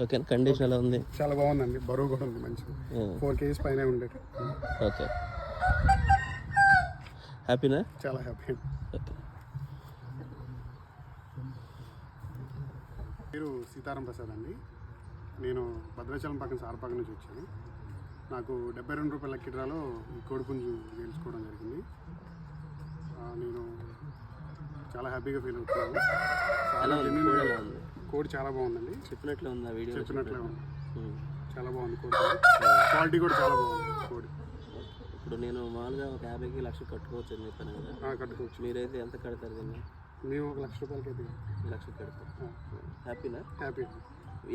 Okay, condition ఎలా ఉంది? చాలా బాగుందండి, బరువు కూడా ఉంది మంచిగా, 4 kgs పైన ఉండేది. ఓకే, హ్యాపీనా? చాలా హ్యాపీ. ఓకే. పేరు సీతారాం ప్రసాద్ అండి. నేను భద్రాచలం పక్కన సారపాక నుంచి వచ్చాను. నాకు 72 రూపాయల లక్కీ డ్రాలో ఈ కోడిపుంజు గెలుచుకోవడం జరిగింది. నేను చాలా హ్యాపీగా ఫీల్ అవుతున్నాను. కోడి చాలా బాగుందండి, చెప్పినట్లే ఉంది, వీడియో చెప్పినట్లే ఉంది. చాలా బాగుంది కోడి, క్వాలిటీ కూడా చాలా బాగుంది కోడి. ఇప్పుడు నేను మామూలుగా ఒక 50కి లక్ష కట్టుకోవచ్చు అని చెప్పాను కదా, కట్టుకోవచ్చు. మీరైతే ఎంత కడతారు దీన్ని? మేము 1 లక్ష రూపాయలకి అయితే 1 లక్ష కడతారు. హ్యాపీనా? హ్యాపీ.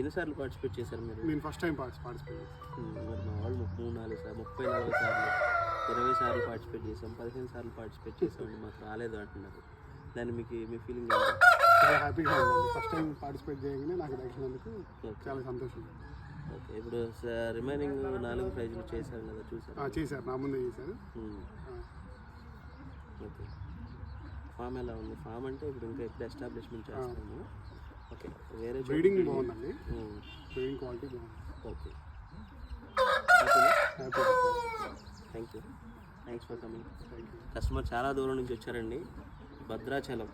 ఎన్నిసార్లు పార్టిసిపేట్ చేశారు మీరు? నేను ఫస్ట్ టైం పార్టిసిపేట్ చేశాను. మరి మా వాళ్ళు 3-4 సార్లు, 30-40 సార్లు, 20 సార్లు పార్టిసిపేట్ చేసాం, 15 సార్లు పార్టిసిపేట్ చేసామండి, మాకు రాలేదు అంటున్నారు. దాన్ని మీకు మీ ఫీలింగ్ ఏంటి? చాలా హ్యాపీగా ఉందండి. ఫస్ట్ టైం పార్టిసిపేట్ చేయగానే నాకు దక్కినందుకు చాలా సంతోషం. ఓకే, ఇప్పుడు రిమైనింగ్ 4 ప్రైజులు చేశారు కదా, చూసారు? చేశారు, నా ముందే చేశారు. ఓకే, ఫామ్ ఎలా ఉంది? ఫామ్ అంటే ఇప్పుడు ఇంకా ఎప్పుడు ఎస్టాబ్లిష్మెంట్ చేస్తాము. ఓకే, వేరే బ్రీడింగ్ బాగుందండి, బ్రీడింగ్ క్వాలిటీ బాగుంది. Okay, happy. Thanks for coming. Customer చాలా దూరం నుంచి వచ్చారండి, భద్రాచలం.